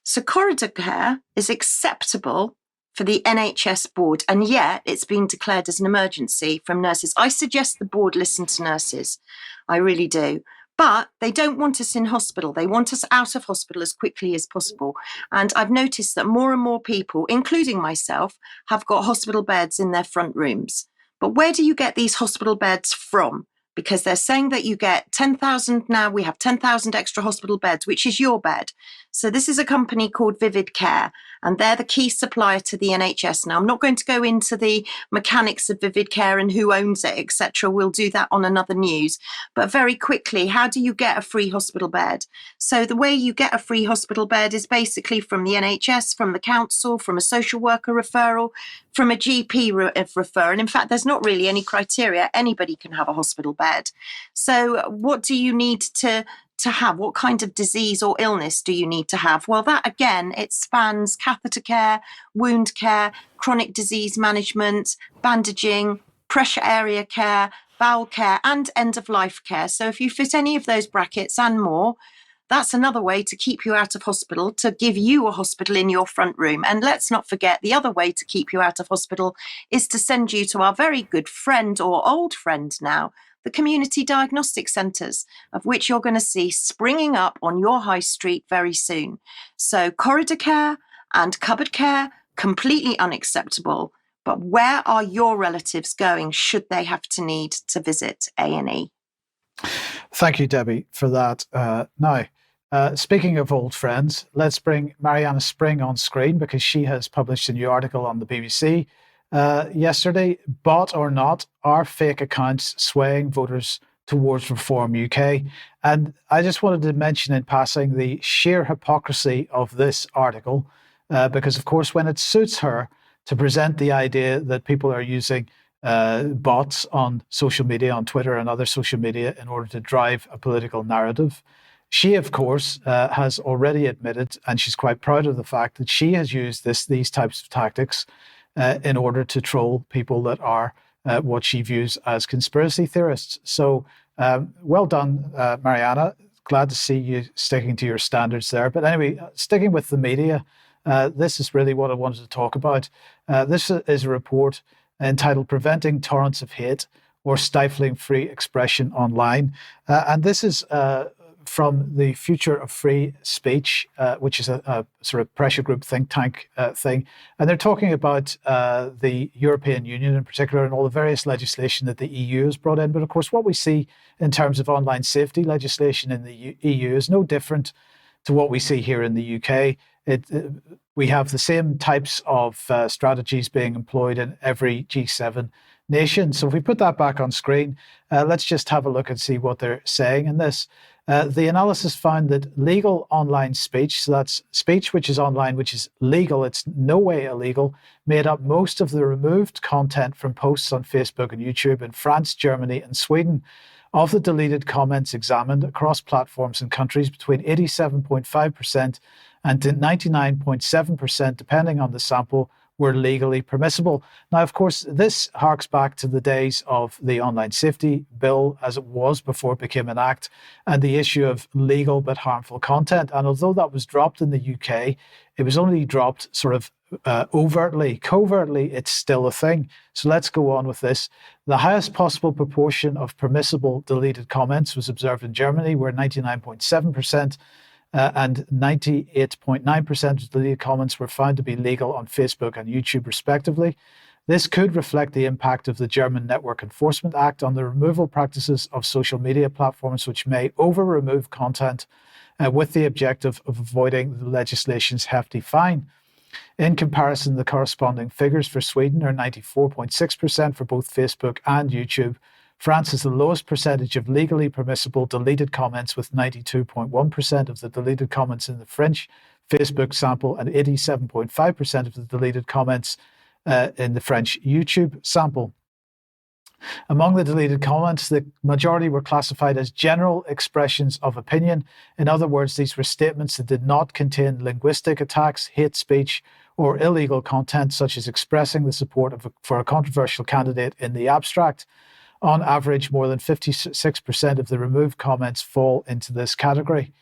So corridor care is acceptable for the NHS board, and yet it's been declared as an emergency from nurses. I suggest the board listen to nurses. I really do. But they don't want us in hospital. They want us out of hospital as quickly as possible. And I've noticed that more and more people, including myself, have got hospital beds in their front rooms. But where do you get these hospital beds from? Because they're saying that you get 10,000 now, we have 10,000 extra hospital beds, which is your bed. So this is a company called Vivid Care, and they're the key supplier to the NHS. Now, I'm not going to go into the mechanics of Vivid Care and who owns it, etc. We'll do that on another news. But very quickly, how do you get a free hospital bed? So the way you get a free hospital bed is basically from the NHS, from the council, from a social worker referral, from a GP referral. And in fact, there's not really any criteria. Anybody can have a hospital bed. So what do you need to have? What kind of disease or illness do you need to have? Well, that again, it spans catheter care, wound care, chronic disease management, bandaging, pressure area care, bowel care, and end-of-life care. So if you fit any of those brackets and more, that's another way to keep you out of hospital, to give you a hospital in your front room. And let's not forget, the other way to keep you out of hospital is to send you to our very good friend, or old friend now, the community diagnostic centres, of which you're going to see springing up on your high street very soon. So corridor care and cupboard care, completely unacceptable. But where are your relatives going should they have to need to visit A&E? Thank you, Debbie, for that. Now, speaking of old friends, let's bring Mariana Spring on screen, because she has published a new article on the BBC yesterday. Bot or not, are fake accounts swaying voters towards Reform UK? And I just wanted to mention in passing the sheer hypocrisy of this article, because, of course, when it suits her to present the idea that people are using bots on social media, on Twitter and other social media, in order to drive a political narrative, she, of course, has already admitted, and she's quite proud of the fact, that she has used these types of tactics in order to troll people that are what she views as conspiracy theorists. So well done, Mariana. Glad to see you sticking to your standards there. But anyway, sticking with the media, this is really what I wanted to talk about. This is a report entitled "Preventing Torrents of Hate or Stifling Free Expression Online." And this is from the Future of Free Speech, which is a sort of pressure group think tank thing. And they're talking about the European Union in particular and all the various legislation that the EU has brought in. But of course, what we see in terms of online safety legislation in the EU is no different to what we see here in the UK. We have the same types of strategies being employed in every G7 nation. So if we put that back on screen, let's just have a look and see what they're saying in this. The analysis found that legal online speech, so that's speech which is online, which is legal, it's no way illegal, made up most of the removed content from posts on Facebook and YouTube in France, Germany, and Sweden. Of the deleted comments examined across platforms and countries, between 87.5% and 99.7%, depending on the sample, were legally permissible. Now, of course, this harks back to the days of the Online Safety Bill as it was before it became an act, and the issue of legal but harmful content. And although that was dropped in the UK, it was only dropped sort of overtly. Covertly, it's still a thing. So let's go on with this. The highest possible proportion of permissible deleted comments was observed in Germany, where 99.7% and 98.9% of deleted comments were found to be legal on Facebook and YouTube, respectively. This could reflect the impact of the German Network Enforcement Act on the removal practices of social media platforms, which may over-remove content with the objective of avoiding the legislation's hefty fine. In comparison, the corresponding figures for Sweden are 94.6% for both Facebook and YouTube. France has the lowest percentage of legally permissible deleted comments, with 92.1% of the deleted comments in the French Facebook sample and 87.5% of the deleted comments in the French YouTube sample. Among the deleted comments, the majority were classified as general expressions of opinion. In other words, these were statements that did not contain linguistic attacks, hate speech, or illegal content, such as expressing the support for a controversial candidate in the abstract. On average, more than 56% of the removed comments fall into this category.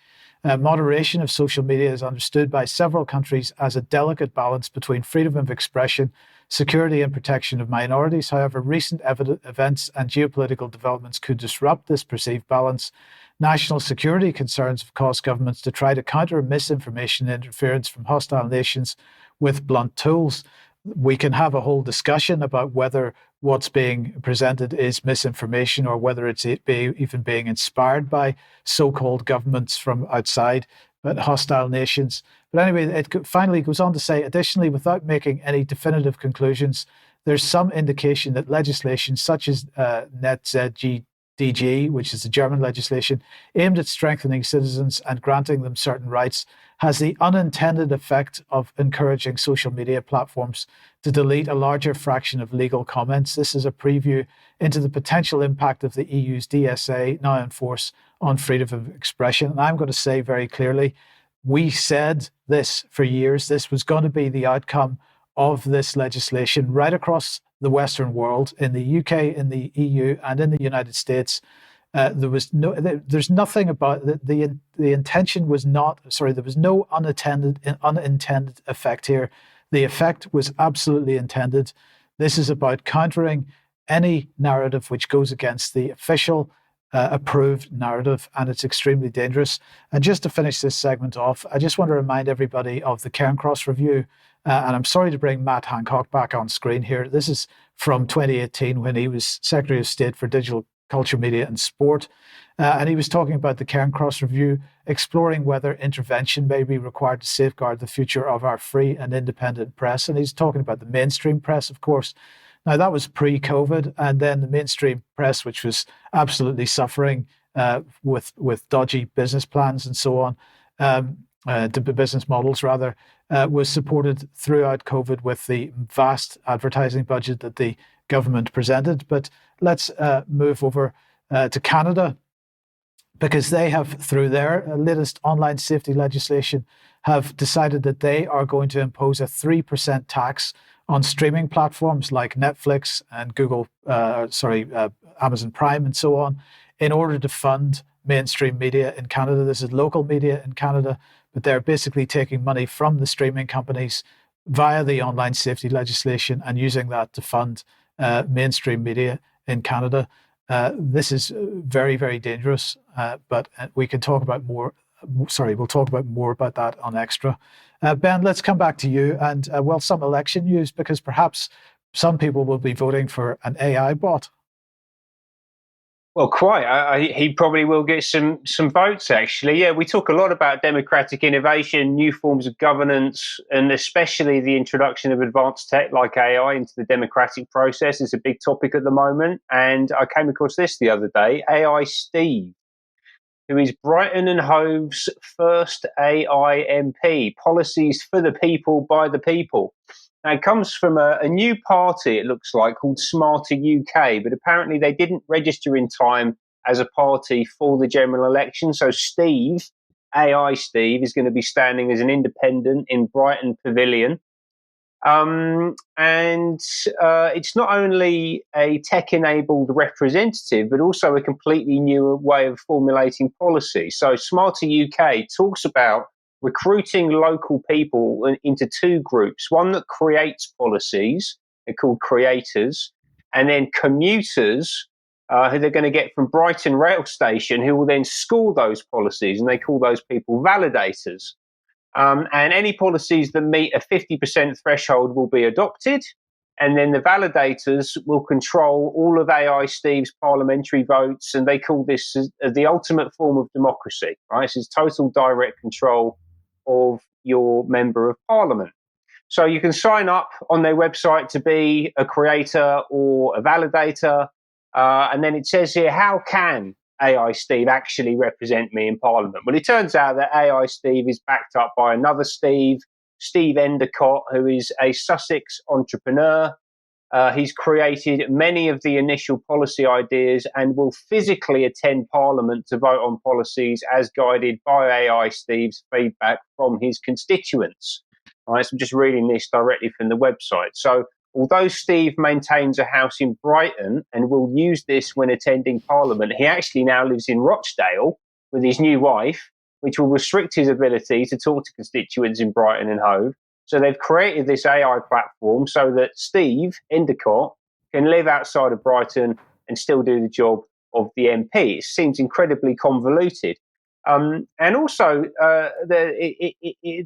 Moderation of social media is understood by several countries as a delicate balance between freedom of expression, security and protection of minorities. However, recent events and geopolitical developments could disrupt this perceived balance. National security concerns have caused governments to try to counter misinformation and interference from hostile nations with blunt tools. We can have a whole discussion about whether what's being presented is misinformation or whether it's even being inspired by so-called governments from outside, but hostile nations. But anyway, it finally goes on to say, additionally, without making any definitive conclusions, there's some indication that legislation such as NetzDG, which is the German legislation, aimed at strengthening citizens and granting them certain rights, has the unintended effect of encouraging social media platforms to delete a larger fraction of legal comments. This is a preview into the potential impact of the EU's DSA, now in force, on freedom of expression. And I'm going to say very clearly, we said this for years. This was going to be the outcome of this legislation right across the Western world, in the UK, in the EU, and in the United States. There's nothing about the intention was not, sorry, there was no unintended effect here. The effect was absolutely intended. This is about countering any narrative which goes against the official approved narrative, and it's extremely dangerous. And just to finish this segment off, I just want to remind everybody of the Cairncross review. And I'm sorry to bring Matt Hancock back on screen here. This is from 2018 when he was Secretary of State for Digital Culture, Media and Sport. And he was talking about the Cairncross Review, exploring whether intervention may be required to safeguard the future of our free and independent press. And he's talking about the mainstream press, of course. Now, that was pre-COVID, and then the mainstream press, which was absolutely suffering with dodgy business plans and so on, business models rather, was supported throughout COVID with the vast advertising budget that the government presented. But let's move over to Canada, because they have, through their latest online safety legislation, have decided that they are going to impose a 3% tax on streaming platforms like Netflix and Amazon Prime and so on, in order to fund mainstream media in Canada. This is local media in Canada, but they're basically taking money from the streaming companies via the online safety legislation and using that to fund mainstream media in Canada. This is very, very dangerous, but we can talk about more. We'll talk about more about that on Extra. Ben, let's come back to you and, some election news, because perhaps some people will be voting for an AI bot. Well, quite. He probably will get some votes, actually. Yeah, we talk a lot about democratic innovation, new forms of governance, and especially the introduction of advanced tech like AI into the democratic process is a big topic at the moment. And I came across this the other day, AI Steve, who is Brighton and Hove's first AI MP, Policies for the People, by the People. Now, it comes from a new party, it looks like, called Smarter UK, but apparently they didn't register in time as a party for the general election. So Steve, AI Steve, is going to be standing as an independent in Brighton Pavilion. And it's not only a tech-enabled representative, but also a completely new way of formulating policy. So Smarter UK talks about recruiting local people into two groups, one that creates policies, they're called creators, and then commuters, who they're going to get from Brighton rail station, who will then school those policies, and they call those people validators. And any policies that meet a 50% threshold will be adopted. And then the validators will control all of AI Steve's parliamentary votes. And they call this the ultimate form of democracy, right? This is total direct control of your member of parliament. So you can sign up on their website to be a creator or a validator. And then it says here, how can AI Steve actually represent me in Parliament? Well, it turns out that AI Steve is backed up by another Steve, Steve Endicott, who is a Sussex entrepreneur. He's created many of the initial policy ideas and will physically attend Parliament to vote on policies as guided by AI Steve's feedback from his constituents. All right, so I'm just reading this directly from the website. So although Steve maintains a house in Brighton and will use this when attending Parliament, he actually now lives in Rochdale with his new wife, which will restrict his ability to talk to constituents in Brighton and Hove. So they've created this AI platform so that Steve Endicott can live outside of Brighton and still do the job of the MP. It seems incredibly convoluted. And also,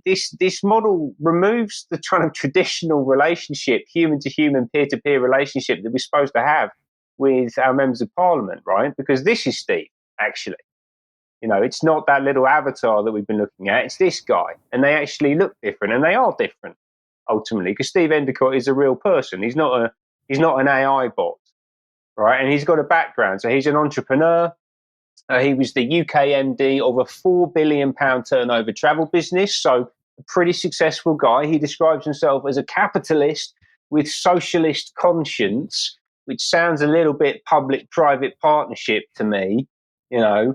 this model removes the kind of traditional relationship, human-to-human, peer-to-peer relationship that we're supposed to have with our members of Parliament, right? Because this is Steve, actually. You know, it's not that little avatar that we've been looking at. It's this guy, and they actually look different, and they are different ultimately because Steve Endicott is a real person. He's not an AI bot, right? And he's got a background, so he's an entrepreneur. He was the UK MD of a £4 billion turnover travel business, so a pretty successful guy. He describes himself as a capitalist with socialist conscience, which sounds a little bit public-private partnership to me. You know,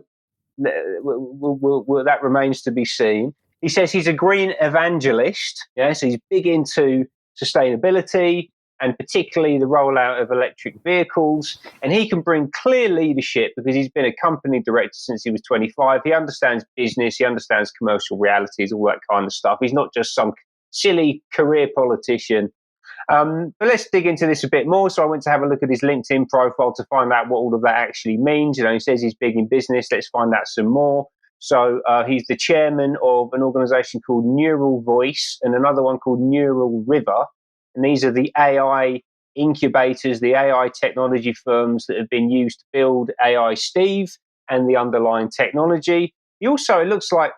that remains to be seen. He says he's a green evangelist. Yeah, so he's big into sustainability and particularly the rollout of electric vehicles. And he can bring clear leadership because he's been a company director since he was 25. He understands business, he understands commercial realities, all that kind of stuff. He's not just some silly career politician. But let's dig into this a bit more. So I went to have a look at his LinkedIn profile to find out what all of that actually means. You know, he says he's big in business. Let's find out some more. So he's the chairman of an organization called Neural Voice and another one called Neural River. And these are the AI incubators, the AI technology firms that have been used to build AI Steve and the underlying technology. He also, it looks like,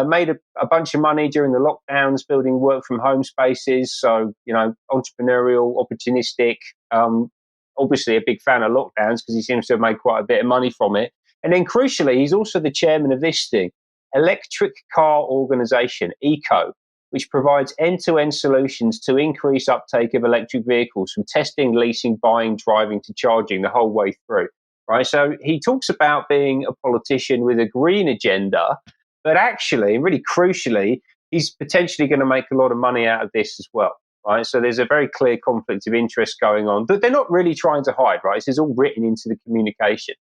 made a bunch of money during the lockdowns, building work from home spaces. So, you know, entrepreneurial, opportunistic, obviously a big fan of lockdowns because he seems to have made quite a bit of money from it. And then crucially, he's also the chairman of this thing, Electric Car Organization, ECO, which provides end-to-end solutions to increase uptake of electric vehicles from testing, leasing, buying, driving to charging the whole way through. Right, so he talks about being a politician with a green agenda, but actually, and really crucially, he's potentially going to make a lot of money out of this as well. Right, so there's a very clear conflict of interest going on that they're not really trying to hide. Right, this is all written into the communication.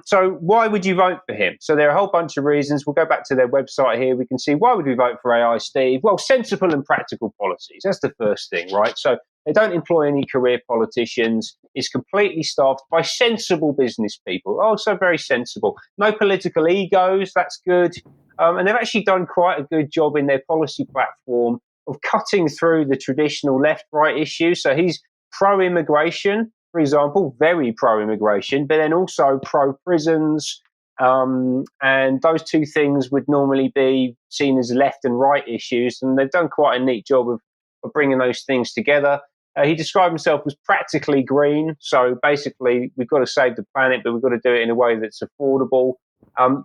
So why would you vote for him? So there are a whole bunch of reasons. We'll go back to their website here. We can see why would we vote for AI Steve? Well, sensible and practical policies. That's the first thing, right? So they don't employ any career politicians. It's completely staffed by sensible business people. Also very sensible. No political egos. That's good. And they've actually done quite a good job in their policy platform of cutting through the traditional left-right issues. So he's pro-immigration, for example, very pro-immigration, but then also pro-prisons. And those two things would normally be seen as left and right issues. And they've done quite a neat job of bringing those things together. He described himself as practically green. So basically, we've got to save the planet, but we've got to do it in a way that's affordable.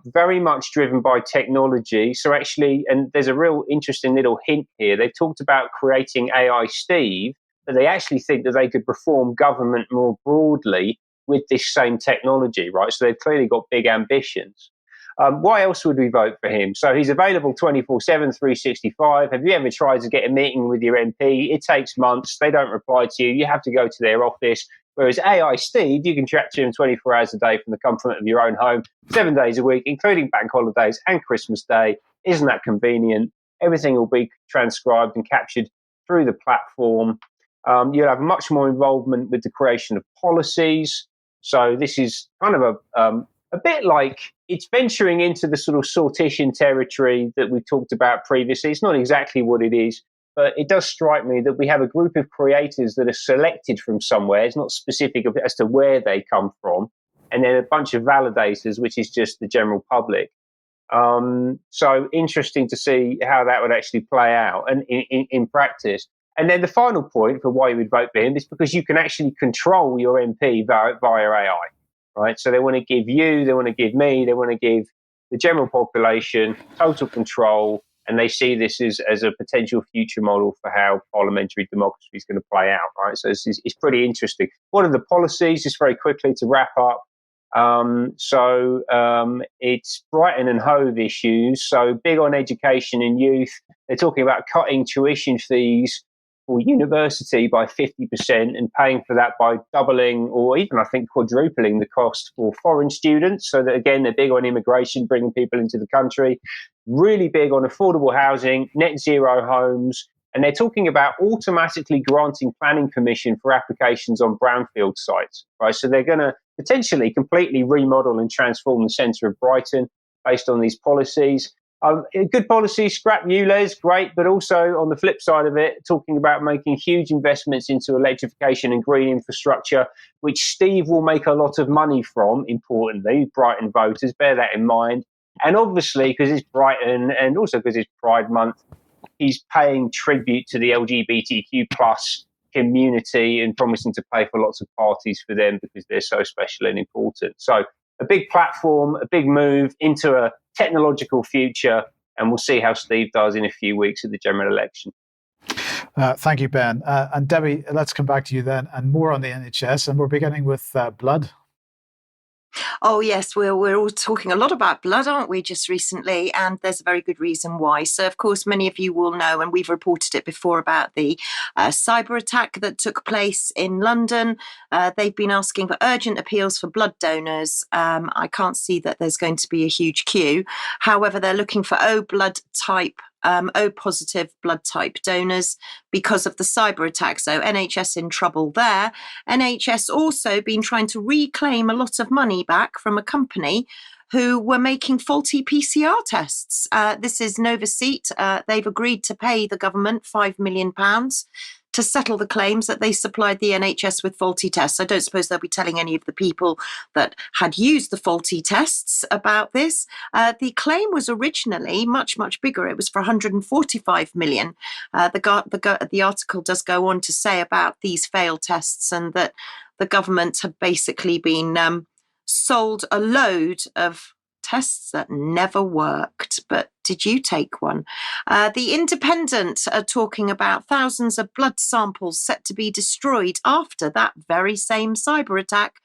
Very much driven by technology. So actually, and there's a real interesting little hint here. They've talked about creating AI Steve, but they actually think that they could reform government more broadly with this same technology, right? So they've clearly got big ambitions. Why else would we vote for him? So he's available 24/7, 365. Have you ever tried to get a meeting with your MP? It takes months. They don't reply to you. You have to go to their office. Whereas AI Steve, you can chat to him 24 hours a day from the comfort of your own home, 7 days a week, including bank holidays and Christmas Day. Isn't that convenient? Everything will be transcribed and captured through the platform. You'll have much more involvement with the creation of policies. So this is kind of a bit like it's venturing into the sort of sortition territory that we talked about previously. It's not exactly what it is, but it does strike me that we have a group of creators that are selected from somewhere. It's not specific as to where they come from. And then a bunch of validators, which is just the general public. So interesting to see how that would actually play out and in practice. And then the final point for why you would vote for him is because you can actually control your MP via AI, right? So they want to give you, they want to give me, they want to give the general population total control, and they see this as a potential future model for how parliamentary democracy is going to play out, right? So it's pretty interesting. What are the policies, just very quickly to wrap up? It's Brighton and Hove issues. So big on education and youth. They're talking about cutting tuition fees for university by 50% and paying for that by doubling or even, I think, quadrupling the cost for foreign students. So that, again, they're big on immigration, bringing people into the country. Really big on affordable housing, net zero homes. And they're talking about automatically granting planning permission for applications on brownfield sites, right? So they're going to potentially completely remodel and transform the centre of Brighton based on these policies. Good policy, scrap ULEZ, great, but also on the flip side of it, talking about making huge investments into electrification and green infrastructure, which Steve will make a lot of money from, importantly, Brighton voters, bear that in mind. And obviously, because it's Brighton and also because it's Pride Month, he's paying tribute to the LGBTQ plus community and promising to pay for lots of parties for them because they're so special and important. So a big platform, a big move into a technological future, and we'll see how Steve does in a few weeks at the general election. Thank you, Ben. And Debbie, let's come back to you then, and more on the NHS, and we're beginning with blood. Oh, yes, we're all talking a lot about blood, aren't we, just recently? And there's a very good reason why. So, of course, many of you will know, and we've reported it before, about the cyber attack that took place in London. They've been asking for urgent appeals for blood donors. I can't see that there's going to be a huge queue. However, they're looking for O positive blood type donors because of the cyber attack. So NHS in trouble there. NHS also been trying to reclaim a lot of money back from a company who were making faulty PCR tests. This is Novaseat. They've agreed to pay the government £5 million to settle the claims that they supplied the NHS with faulty tests. I don't suppose they'll be telling any of the people that had used the faulty tests about this. The claim was originally much, much bigger. It was for 145 million. The article does go on to say about these failed tests and that the government had basically been sold a load of tests that never worked. But did you take one? The Independent are talking about thousands of blood samples set to be destroyed after that very same cyber attack.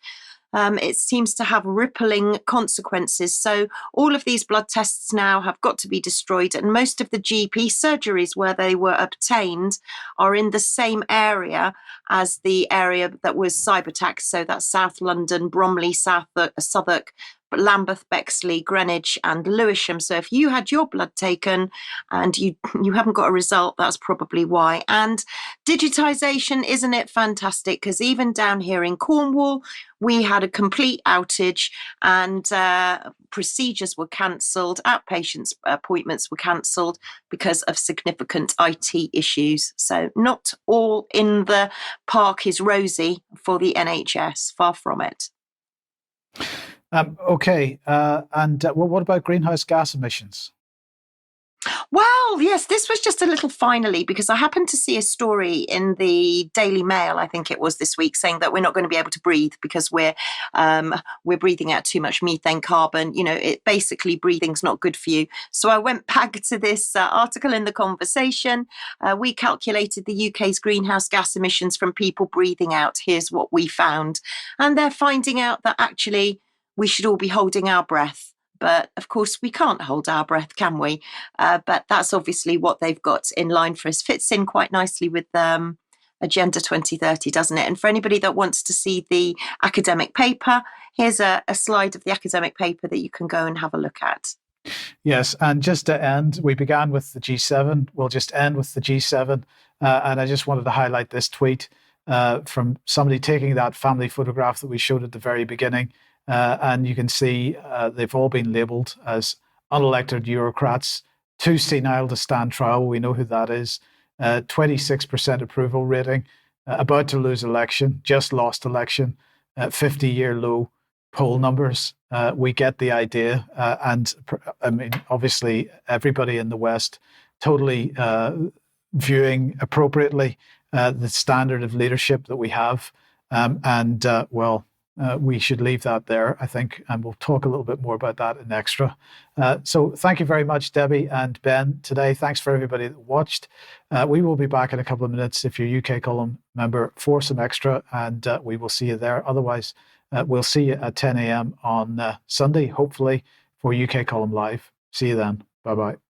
It seems to have rippling consequences. So all of these blood tests now have got to be destroyed, and most of the GP surgeries where they were obtained are in the same area as the area that was cyber attacked. So that's South London, Bromley, Southwark, Lambeth, Bexley, Greenwich and Lewisham. So if you had your blood taken and you haven't got a result, that's probably why. And digitisation, isn't it fantastic? Because even down here in Cornwall, we had a complete outage and procedures were cancelled, outpatients appointments were cancelled because of significant IT issues. So not all in the park is rosy for the NHS, far from it. Okay. What about greenhouse gas emissions? Well, yes, this was just a little finally, because I happened to see a story in the Daily Mail, I think it was this week, saying that we're not going to be able to breathe because we're breathing out too much methane, carbon. You know, it basically breathing's not good for you. So I went back to this article in The Conversation. We calculated the UK's greenhouse gas emissions from people breathing out. Here's what we found. And they're finding out that actually we should all be holding our breath But of course, we can't hold our breath, can we? But that's obviously what they've got in line for us. Fits in quite nicely with Agenda 2030, doesn't it? And for anybody that wants to see the academic paper, here's a slide of the academic paper that you can go and have a look at. Yes, and just to end, we began with the G7. We'll just end with the G7. And I just wanted to highlight this tweet from somebody taking that family photograph that we showed at the very beginning. And you can see they've all been labelled as unelected Eurocrats, too senile to stand trial. We know who that is. 26% approval rating, about to lose election, just lost election, 50-year low poll numbers. We get the idea. And I mean, obviously, everybody in the West totally viewing appropriately the standard of leadership that we have. We should leave that there, I think, and we'll talk a little bit more about that in extra. So thank you very much, Debbie and Ben, today. Thanks for everybody that watched. We will be back in a couple of minutes if you're UK Column member for some extra, and we will see you there. Otherwise, we'll see you at 10 a.m. on Sunday, hopefully, for UK Column Live. See you then. Bye-bye.